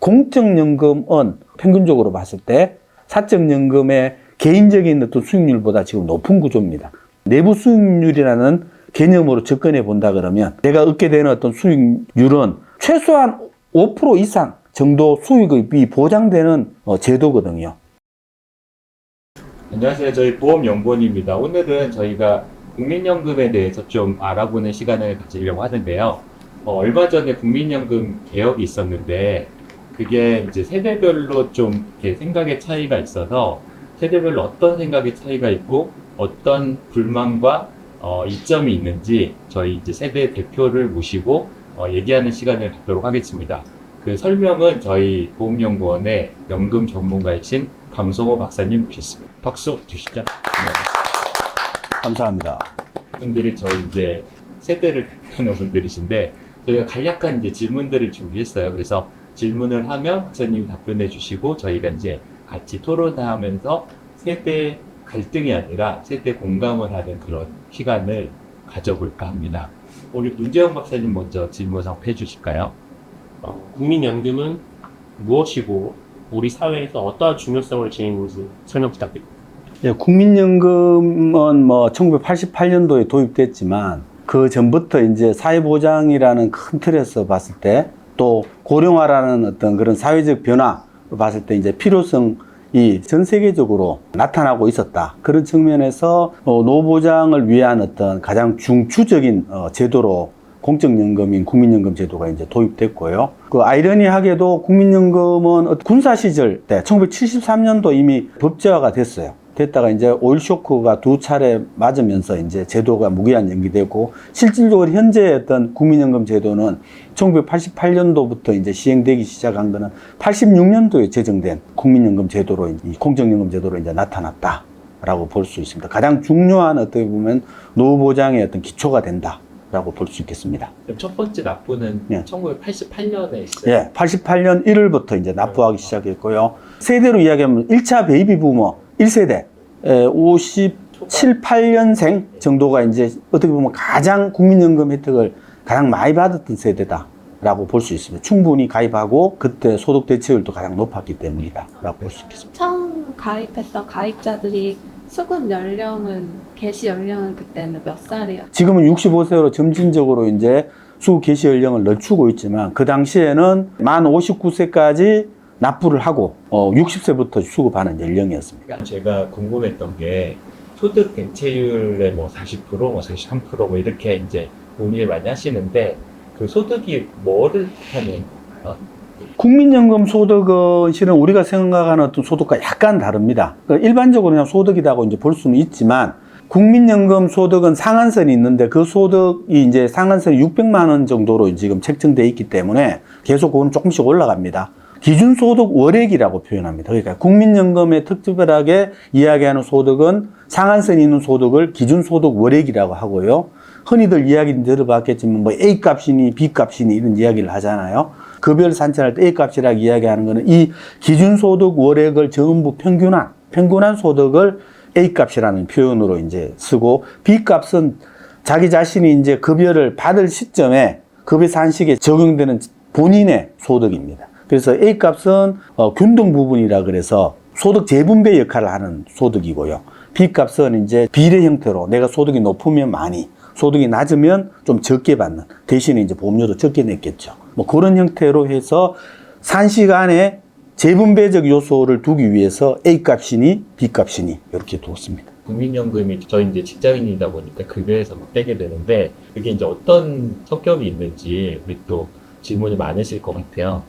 공적연금은 평균적으로 봤을 때 사적연금의 개인적인 어떤 수익률보다 지금 높은 구조입니다. 내부 수익률이라는 개념으로 접근해 본다 그러면 내가 얻게 되는 어떤 수익률은 최소한 5% 이상 정도 수익이 보장되는 제도거든요. 안녕하세요. 저희 보험연구원입니다. 오늘은 저희가 국민연금에 대해서 좀 알아보는 시간을 가지려고 하는데요. 얼마 전에 국민연금 개혁이 있었는데 그게 이제 세대별로 좀 이렇게 생각의 차이가 있어서 세대별로 어떤 생각의 차이가 있고 어떤 불만과 이점이 있는지 저희 이제 세대 대표를 모시고 얘기하는 시간을 갖도록 하겠습니다. 그 설명은 저희 보험연구원의 연금 전문가이신 강성호 박사님 모셨습니다. 박수 주시죠. 네. 감사합니다. 분들이 저희 이제 세대를 대표하는 분들이신데 저희가 간략한 이제 질문들을 준비했어요. 그래서 질문을 하면 박사님이 답변해 주시고 저희가 이제 같이 토론하면서 세대 갈등이 아니라 세대 공감을 하는 그런 시간을 가져볼까 합니다. 우리 문재영 박사님 먼저 질문 해 주실까요? 국민연금은 무엇이고 우리 사회에서 어떠한 중요성을 지니는지 설명 부탁드립니다. 예, 국민연금은 1988년도에 도입됐지만 그 전부터 이제 사회보장이라는 큰 틀에서 봤을 때 또 고령화라는 어떤 그런 사회적 변화로 봤을 때 이제 필요성이 전 세계적으로 나타나고 있었다. 그런 측면에서 노보장을 위한 어떤 가장 중추적인 제도로 공적연금인 국민연금 제도가 이제 도입됐고요. 그 아이러니하게도 국민연금은 군사 시절 때 1973년도 이미 법제화가 됐다가 이제 오일 쇼크가 두 차례 맞으면서 이제 제도가 무기한 연기되고 실질적으로 현재 어떤 국민연금 제도는 1988년도부터 이제 시행되기 시작한 거는 86년도에 제정된 국민연금 제도로 공적연금 제도로 이제 나타났다라고 볼 수 있습니다. 가장 중요한 어떻게 보면 노후 보장의 어떤 기초가 된다라고 볼 수 있겠습니다. 그럼 첫 번째 납부는 예. 1988년에 있어요. 예, 88년 1월부터 이제 납부하기 시작했고요. 세대로 이야기하면 1차 베이비 부머 1세대 57, 8년생 정도가 이제 어떻게 보면 가장 국민연금 혜택을 가장 많이 받았던 세대다라고 볼 수 있습니다. 충분히 가입하고 그때 소득 대체율도 가장 높았기 때문이다라고 볼 수 있겠습니다. 처음 가입했던 가입자들이 수급 연령은 개시 연령은 그때는 몇 살이었죠? 지금은 65세로 점진적으로 이제 수급 개시 연령을 늦추고 있지만 그 당시에는 만 59세까지 납부를 하고 60세부터 수급하는 연령이었습니다. 제가 궁금했던 게 소득 대체율의 40%, 43% 이렇게 이제 논의를 많이 하시는데 그 소득이 뭐를 하는? 국민연금 소득은 실은 우리가 생각하는 어떤 소득과 약간 다릅니다. 일반적으로 그냥 소득이라고 이제 볼 수는 있지만 국민연금 소득은 상한선이 있는데 그 소득이 이제 상한선이 600만 원 정도로 지금 책정되어 있기 때문에 계속 그건 조금씩 올라갑니다. 기준소득 월액이라고 표현합니다. 그러니까 국민연금에 특별하게 이야기하는 소득은 상한선이 있는 소득을 기준소득 월액이라고 하고요. 흔히들 이야기 들어봤겠지만 A값이니 B값이니 이런 이야기를 하잖아요. 급여를 산출할 때 A값이라고 이야기하는 거는 이 기준소득 월액을 전부 평균한 소득을 A값이라는 표현으로 이제 쓰고 B값은 자기 자신이 이제 급여를 받을 시점에 급여 산식에 적용되는 본인의 소득입니다. 그래서 A값은 균등 부분이라 그래서 소득 재분배 역할을 하는 소득이고요. B값은 이제 비례 형태로 내가 소득이 높으면 많이, 소득이 낮으면 좀 적게 받는, 대신에 이제 보험료도 적게 냈겠죠. 그런 형태로 해서 산식 안에 재분배적 요소를 두기 위해서 A값이니 B값이니 이렇게 두었습니다. 국민연금이 저 이제 직장인이다 보니까 급여에서 떼게 되는데 그게 이제 어떤 성격이 있는지 우리 또 질문이 많으실 것 같아요.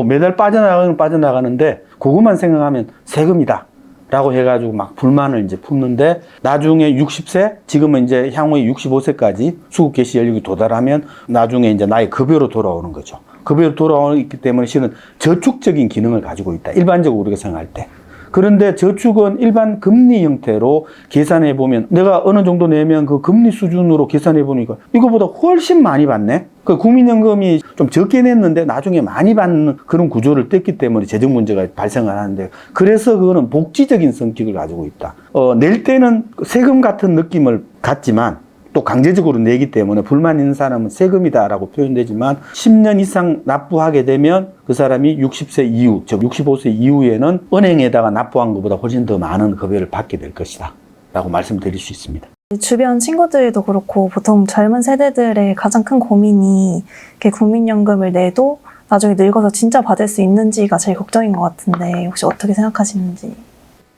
매달 빠져나가는데 그것만 생각하면 세금이다 라고 해가지고 막 불만을 이제 품는데 나중에 60세, 지금은 이제 향후에 65세까지 수급 개시 연령이 도달하면 나중에 이제 나의 급여로 돌아오는 거죠. 급여로 돌아오기 때문에 실은 저축적인 기능을 가지고 있다. 일반적으로 우리가 생각할 때. 그런데 저축은 일반 금리 형태로 계산해 보면 내가 어느 정도 내면 그 금리 수준으로 계산해 보니까 이거보다 훨씬 많이 받네. 그 국민연금이 좀 적게 냈는데 나중에 많이 받는 그런 구조를 뗐기 때문에 재정 문제가 발생을 하는데 그래서 그거는 복지적인 성격을 가지고 있다. 낼 때는 세금 같은 느낌을 갖지만 또 강제적으로 내기 때문에 불만 있는 사람은 세금이다라고 표현되지만 10년 이상 납부하게 되면 그 사람이 60세 이후, 즉 65세 이후에는 은행에다가 납부한 것보다 훨씬 더 많은 급여를 받게 될 것이다 라고 말씀드릴 수 있습니다. 주변 친구들도 그렇고 보통 젊은 세대들의 가장 큰 고민이 이렇게 국민연금을 내도 나중에 늙어서 진짜 받을 수 있는지가 제일 걱정인 것 같은데 혹시 어떻게 생각하시는지?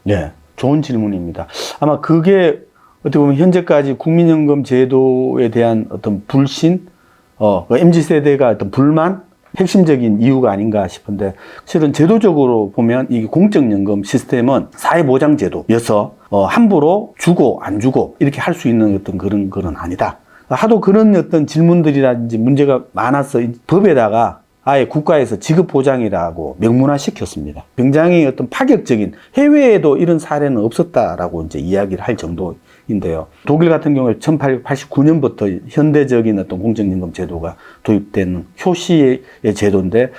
네, 좋은 질문입니다. 아마 그게 어떻게 보면 현재까지 국민연금 제도에 대한 어떤 불신, MZ세대가 어떤 불만, 핵심적인 이유가 아닌가 싶은데 실은 제도적으로 보면 이 공적연금 시스템은 사회보장제도여서 함부로 주고 안 주고 이렇게 할 수 있는 어떤 그런 건 아니다. 하도 그런 어떤 질문들이라든지 문제가 많아서 법에다가 아예 국가에서 지급보장이라고 명문화 시켰습니다. 굉장히 어떤 파격적인 해외에도 이런 사례는 없었다라고 이제 이야기를 할 정도인데요. 독일 같은 경우에 1889년부터 현대적인 어떤 공적연금 제도가 도입된 효시의 제도인데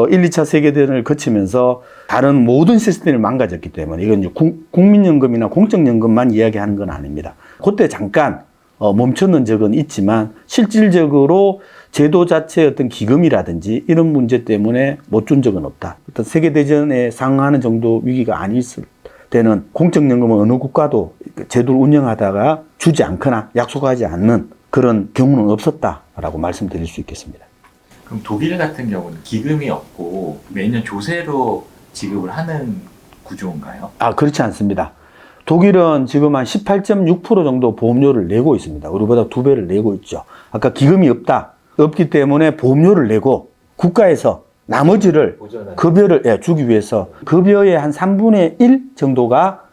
1, 2차 세계대전을 거치면서 다른 모든 시스템이 망가졌기 때문에 이건 이제 국민연금이나 공적연금만 이야기하는 건 아닙니다. 그때 잠깐 멈췄는 적은 있지만 실질적으로 제도 자체의 어떤 기금이라든지 이런 문제 때문에 못 준 적은 없다. 어떤 세계대전에 상응하는 정도 위기가 아니었을 때는 공적연금은 어느 국가도 제도를 운영하다가 주지 않거나 약속하지 않는 그런 경우는 없었다라고 말씀드릴 수 있겠습니다. 그럼 독일 같은 경우는 기금이 없고 매년 조세로 지급을 하는 구조인가요? 그렇지 않습니다. 독일은 지금 한 18.6% 정도 보험료를 내고 있습니다. 우리보다 2배를 내고 있죠. 아까 기금이 없기 때문에 보험료를 내고 국가에서 나머지를 급여를 주기 위해서 급여의 한 3분의 1 정도가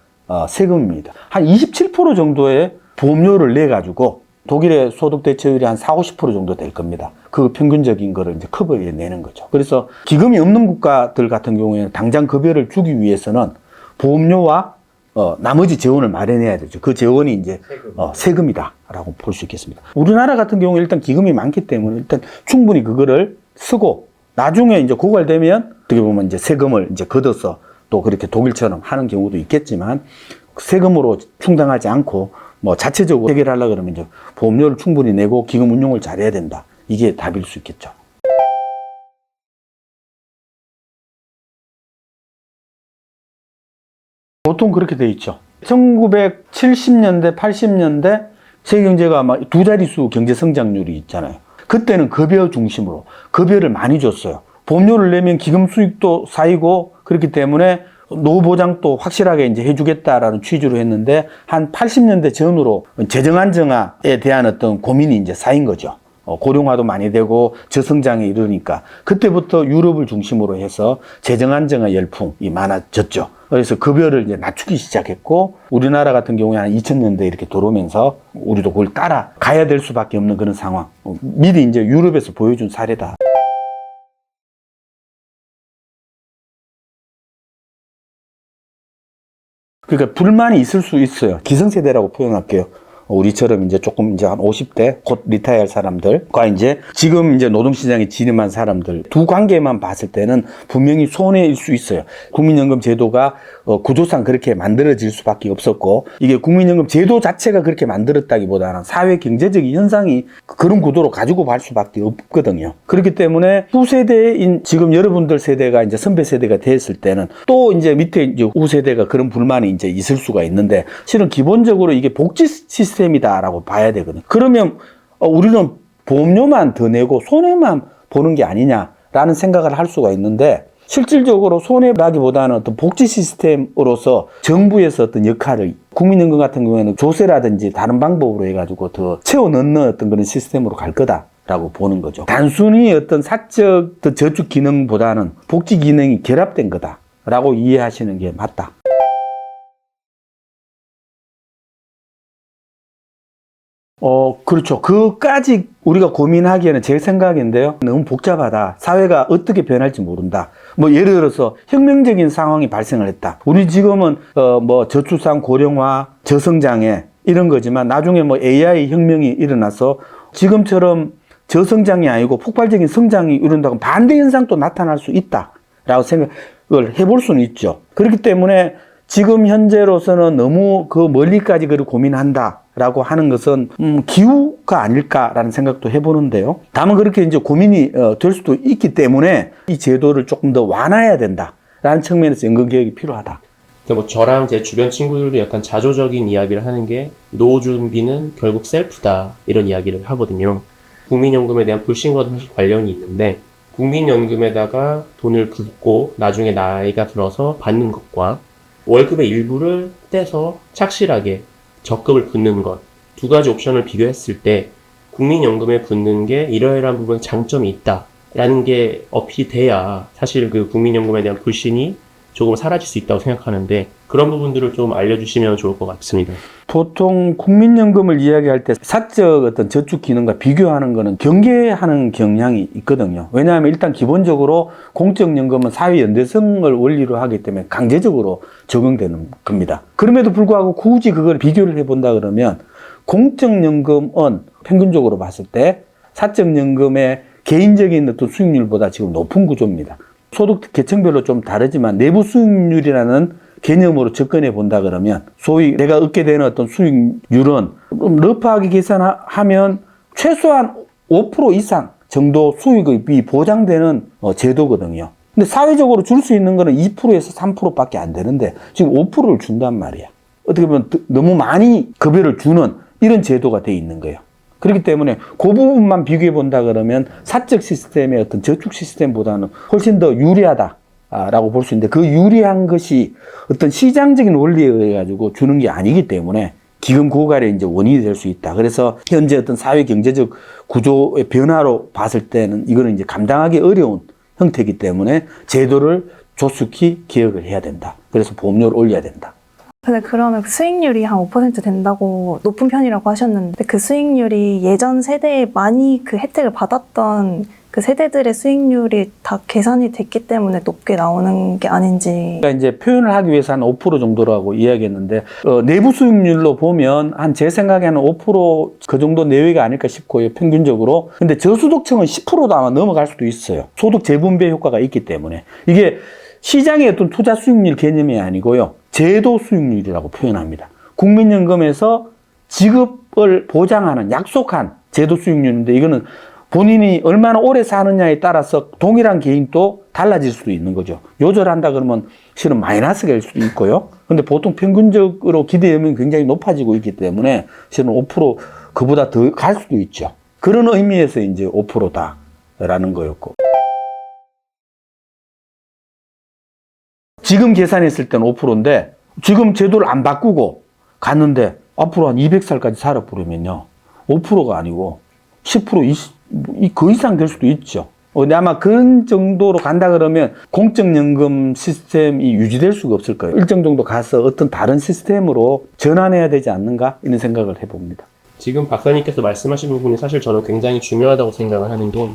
세금입니다. 한 27% 정도의 보험료를 내 가지고 독일의 소득 대체율이 한 40~50% 정도 될 겁니다. 그 평균적인 거를 이제 커버해 내는 거죠. 그래서 기금이 없는 국가들 같은 경우에는 당장 급여를 주기 위해서는 보험료와 나머지 재원을 마련해야 되죠. 그 재원이 이제 세금이다라고 볼 수 있겠습니다. 우리나라 같은 경우에 일단 기금이 많기 때문에 일단 충분히 그거를 쓰고 나중에 이제 고갈되면 어떻게 보면 이제 세금을 이제 걷어서 또 그렇게 독일처럼 하는 경우도 있겠지만 세금으로 충당하지 않고 뭐 자체적으로 해결하려고 그러면 이제 보험료를 충분히 내고 기금 운용을 잘해야 된다. 이게 답일 수 있겠죠. 보통 그렇게 돼 있죠. 1970년대, 80년대 세계 경제가 아마 두 자릿수 경제 성장률이 있잖아요. 그때는 급여 중심으로 급여를 많이 줬어요. 보험료를 내면 기금 수익도 쌓이고 그렇기 때문에 노후 보장도 확실하게 이제 해주겠다라는 취지로 했는데 한 80년대 전후로 재정 안정화에 대한 어떤 고민이 이제 쌓인 거죠. 고령화도 많이 되고 저성장에 이르니까 그때부터 유럽을 중심으로 해서 재정 안정화 열풍이 많아졌죠. 그래서 급여를 이제 낮추기 시작했고 우리나라 같은 경우에 한 2000년대 이렇게 들어오면서 우리도 그걸 따라 가야 될 수밖에 없는 그런 상황. 미리 이제 유럽에서 보여준 사례다. 그러니까 불만이 있을 수 있어요. 기성세대라고 표현할게요. 우리처럼 이제 조금 이제 한 50대 곧 리타이어할 사람들과 이제 지금 이제 노동시장에 진입한 사람들 두 관계만 봤을 때는 분명히 손해일 수 있어요. 국민연금 제도가 구조상 그렇게 만들어질 수밖에 없었고 이게 국민연금 제도 자체가 그렇게 만들었다기보다는 사회 경제적인 현상이 그런 구도로 가지고 갈 수밖에 없거든요. 그렇기 때문에 후세대인 지금 여러분들 세대가 이제 선배 세대가 됐을 때는 또 이제 밑에 이제 후세대가 그런 불만이 이제 있을 수가 있는데 실은 기본적으로 이게 복지 시스템이다라고 봐야 되거든요. 그러면 우리는 보험료만 더 내고 손해만 보는 게 아니냐라는 생각을 할 수가 있는데 실질적으로 손해라기보다는 어떤 복지 시스템으로서 정부에서 어떤 역할을 국민연금 같은 경우에는 조세라든지 다른 방법으로 해가지고 더 채워 넣는 어떤 그런 시스템으로 갈 거다라고 보는 거죠. 단순히 어떤 사적 저축 기능보다는 복지 기능이 결합된 거다라고 이해하시는 게 맞다. 그렇죠. 그까지 우리가 고민하기에는 제 생각인데요. 너무 복잡하다. 사회가 어떻게 변할지 모른다. 뭐 예를 들어서 혁명적인 상황이 발생을 했다. 우리 지금은 뭐 저출산, 고령화, 저성장애 이런 거지만 나중에 뭐 AI 혁명이 일어나서 지금처럼 저성장이 아니고 폭발적인 성장이 이룬다고 반대 현상도 나타날 수 있다라고 생각을 해볼 수는 있죠. 그렇기 때문에 지금 현재로서는 너무 그 멀리까지 그를 고민한다라고 하는 것은 기우가 아닐까라는 생각도 해보는데요. 다만 그렇게 이제 고민이 될 수도 있기 때문에 이 제도를 조금 더 완화해야 된다라는 측면에서 연금 개혁이 필요하다. 뭐 저랑 제 주변 친구들도 약간 자조적인 이야기를 하는 게 노후 준비는 결국 셀프다 이런 이야기를 하거든요. 국민연금에 대한 불신과도 사실 관련이 있는데 국민연금에다가 돈을 붓고 나중에 나이가 들어서 받는 것과 월급의 일부를 떼서 착실하게 적금을 붓는 것 두 가지 옵션을 비교했을 때 국민연금에 붓는 게 이러이러한 부분에 장점이 있다라는 게 어필이 돼야 사실 그 국민연금에 대한 불신이 조금 사라질 수 있다고 생각하는데 그런 부분들을 좀 알려주시면 좋을 것 같습니다. 보통 국민연금을 이야기할 때 사적 어떤 저축 기능과 비교하는 것은 경계하는 경향이 있거든요. 왜냐하면 일단 기본적으로 공적연금은 사회연대성을 원리로 하기 때문에 강제적으로 적용되는 겁니다. 그럼에도 불구하고 굳이 그걸 비교를 해본다 그러면 공적연금은 평균적으로 봤을 때 사적연금의 개인적인 어떤 수익률보다 지금 높은 구조입니다. 소득 계층별로 좀 다르지만 내부 수익률이라는 개념으로 접근해 본다 그러면 소위 내가 얻게 되는 어떤 수익률은 러프하게 계산하면 최소한 5% 이상 정도 수익이 보장되는 제도거든요. 근데 사회적으로 줄 수 있는 거는 2%에서 3%밖에 안 되는데 지금 5%를 준단 말이야. 어떻게 보면 너무 많이 급여를 주는 이런 제도가 돼 있는 거예요. 그렇기 때문에 그 부분만 비교해 본다 그러면 사적 시스템의 어떤 저축 시스템보다는 훨씬 더 유리하다라고 볼 수 있는데 그 유리한 것이 어떤 시장적인 원리에 의해 가지고 주는 게 아니기 때문에 기금 고갈의 이제 원인이 될 수 있다. 그래서 현재 어떤 사회 경제적 구조의 변화로 봤을 때는 이거는 이제 감당하기 어려운 형태이기 때문에 제도를 조속히 개혁을 해야 된다. 그래서 보험료를 올려야 된다. 근데 그러면 수익률이 한 5% 된다고 높은 편이라고 하셨는데 그 수익률이 예전 세대에 많이 그 혜택을 받았던 그 세대들의 수익률이 다 계산이 됐기 때문에 높게 나오는 게 아닌지. 그러니까 이제 표현을 하기 위해서 한 5% 정도라고 이야기했는데 내부 수익률로 보면 한 제 생각에는 5% 그 정도 내외가 아닐까 싶고요. 평균적으로. 근데 저소득층은 10%도 아마 넘어갈 수도 있어요. 소득 재분배 효과가 있기 때문에. 이게 시장의 어떤 투자 수익률 개념이 아니고요. 제도 수익률이라고 표현합니다. 국민연금에서 지급을 보장하는 약속한 제도 수익률인데 이거는 본인이 얼마나 오래 사느냐에 따라서 동일한 개인도 달라질 수도 있는 거죠. 요절한다 그러면 실은 마이너스가 될 수도 있고요. 근데 보통 평균적으로 기대하면 굉장히 높아지고 있기 때문에 실은 5% 그보다 더 갈 수도 있죠. 그런 의미에서 이제 5%다라는 거였고. 지금 계산했을 때는 5%인데 지금 제도를 안 바꾸고 갔는데 앞으로 한 200살까지 살아보려면요. 5%가 아니고 10%, 20%, 그 이상 될 수도 있죠. 근데 아마 그런 정도로 간다 그러면 공적연금 시스템이 유지될 수가 없을 거예요. 일정 정도 가서 어떤 다른 시스템으로 전환해야 되지 않는가 이런 생각을 해봅니다. 지금 박사님께서 말씀하신 부분이 사실 저는 굉장히 중요하다고 생각을 하는 게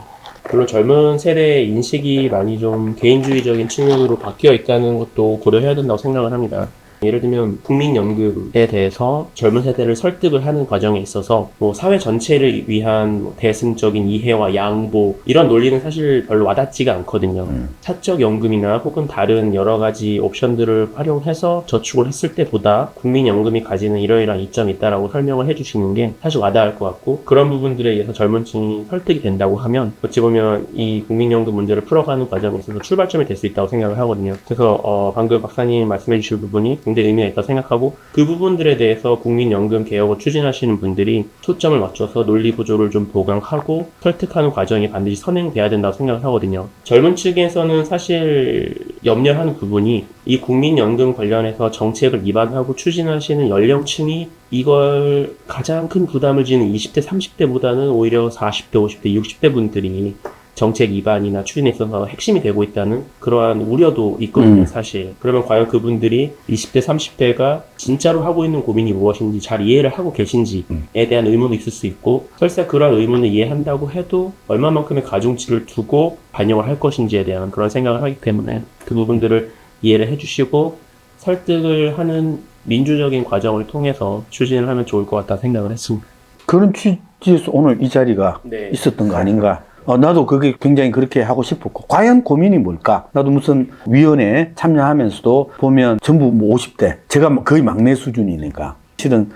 물론 젊은 세대의 인식이 많이 좀 개인주의적인 측면으로 바뀌어 있다는 것도 고려해야 된다고 생각을 합니다. 예를 들면 국민연금에 대해서 젊은 세대를 설득을 하는 과정에 있어서 뭐 사회 전체를 위한 뭐 대승적인 이해와 양보 이런 논리는 사실 별로 와닿지가 않거든요. 사적 연금이나 혹은 다른 여러 가지 옵션들을 활용해서 저축을 했을 때보다 국민연금이 가지는 이러이러한 이점이 있다라고 설명을 해주시는 게 사실 와닿을 것 같고 그런 부분들에 의해서 젊은 층이 설득이 된다고 하면 어찌 보면 이 국민연금 문제를 풀어가는 과정에 있어서 출발점이 될 수 있다고 생각을 하거든요. 그래서 방금 박사님 말씀해 주신 부분이 굉장히 의미가 있다고 생각하고 그 부분들에 대해서 국민연금 개혁을 추진하시는 분들이 초점을 맞춰서 논리 구조를 좀 보강하고 설득하는 과정이 반드시 선행돼야 된다고 생각을 하거든요. 젊은 층에서는 사실 염려하는 부분이 이 국민연금 관련해서 정책을 입안하고 추진하시는 연령층이 이걸 가장 큰 부담을 지는 20대, 30대보다는 오히려 40대, 50대, 60대 분들이 정책 입안이나 추진에 있어서 핵심이 되고 있다는 그러한 우려도 있거든요, 사실. 그러면 과연 그분들이 20대, 30대가 진짜로 하고 있는 고민이 무엇인지 잘 이해를 하고 계신지에 대한 의문도 있을 수 있고, 설사 그러한 의문을 이해한다고 해도 얼마만큼의 가중치를 두고 반영을 할 것인지에 대한 그런 생각을 하기 때문에 그 부분들을 이해를 해주시고 설득을 하는 민주적인 과정을 통해서 추진을 하면 좋을 것 같다 생각을 했습니다. 그런 취지에서 오늘 이 자리가 네. 있었던 거 아닌가 나도 그게 굉장히 그렇게 하고 싶었고, 과연 고민이 뭘까? 나도 무슨 위원회에 참여하면서도 보면 전부 뭐 50대, 제가 거의 막내 수준이니까 실은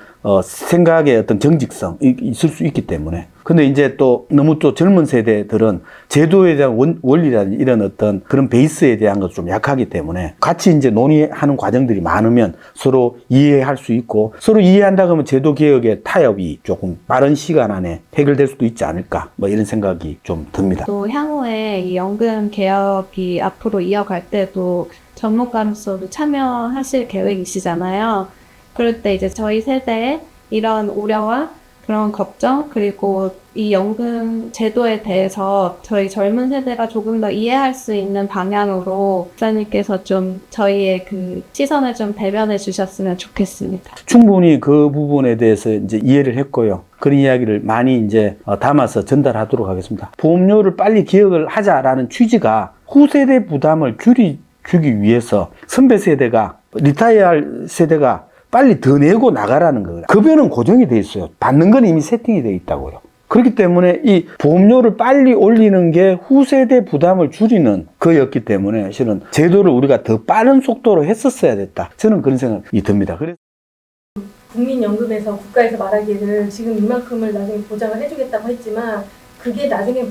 생각의 어떤 정직성 있을 수 있기 때문에. 근데 이제 또 너무 또 젊은 세대들은 제도에 대한 원리라든지 이런 어떤 그런 베이스에 대한 것도 좀 약하기 때문에 같이 이제 논의하는 과정들이 많으면 서로 이해할 수 있고, 서로 이해한다 그러면 제도 개혁의 타협이 조금 빠른 시간 안에 해결될 수도 있지 않을까, 뭐 이런 생각이 좀 듭니다. 또 향후에 이 연금 개혁이 앞으로 이어갈 때도 전문가로서도 참여하실 계획이시잖아요. 그럴 때 이제 저희 세대의 이런 우려와 그런 걱정, 그리고 이 연금 제도에 대해서 저희 젊은 세대가 조금 더 이해할 수 있는 방향으로 목사님께서 좀 저희의 그 시선을 좀 대변해 주셨으면 좋겠습니다. 충분히 그 부분에 대해서 이제 이해를 했고요. 그런 이야기를 많이 이제 담아서 전달하도록 하겠습니다. 보험료를 빨리 개혁을 하자라는 취지가 후세대 부담을 줄이기 위해서 선배 세대가, 리타이어할 세대가 빨리 더 내고 나가라는 거예요. 급여는 고정이 돼 있어요. 받는 건 이미 세팅이 돼 있다고요. 그렇기 때문에 이 보험료를 빨리 올리는 게 후세대 부담을 줄이는 거였기 때문에 실은 제도를 우리가 더 빠른 속도로 했었어야 됐다. 저는 그런 생각이 듭니다. 그래서 국민연금에서 국가에서 말하기를 지금 이만큼을 나중에 보장을 해주겠다고 했지만 그게 나중에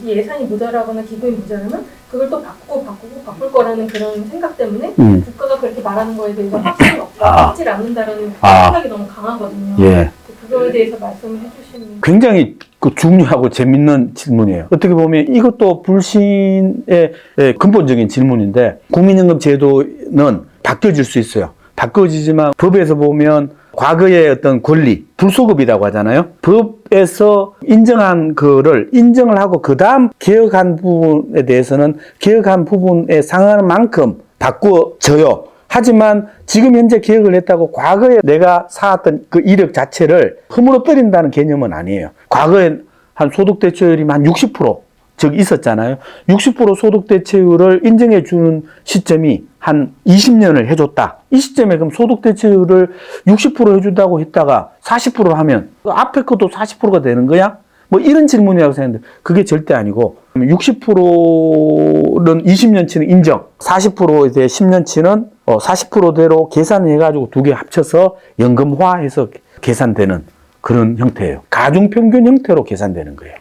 예산이 모자라거나 기금이 모자라면 그걸 또 바꿀 거라는 그런 생각 때문에 국가가 그렇게 말하는 거에 대해서 확신이 없다, 하지 않는다라는 생각이 너무 강하거든요. 예. 그거에 대해서 말씀을 해주시면 굉장히 중요하고 재밌는 질문이에요. 어떻게 보면 이것도 불신의 근본적인 질문인데, 국민연금 제도는 바뀌어질 수 있어요. 바뀌어지지만 법에서 보면 과거의 어떤 권리, 불소급이라고 하잖아요. 법에서 인정한 거를 인정을 하고 그 다음 개혁한 부분에 대해서는 개혁한 부분에 상응하는 만큼 바꾸어져요. 하지만 지금 현재 개혁을 했다고 과거에 내가 쌓았던 그 이력 자체를 허물어뜨린다는 개념은 아니에요. 과거에 한 소득 대체율이 한 60% 즉 있었잖아요. 60% 소득 대체율을 인정해 주는 시점이 한 20년을 해줬다. 이 시점에 그럼 소득 대체율을 60% 해준다고 했다가 40% 하면 앞에 것도 40%가 되는 거야? 뭐 이런 질문이라고 생각했는데 그게 절대 아니고, 60%는 20년치는 인정, 40%에 대해 10년치는 40%대로 계산해가지고 두 개 합쳐서 연금화해서 계산되는 그런 형태예요. 가중평균 형태로 계산되는 거예요.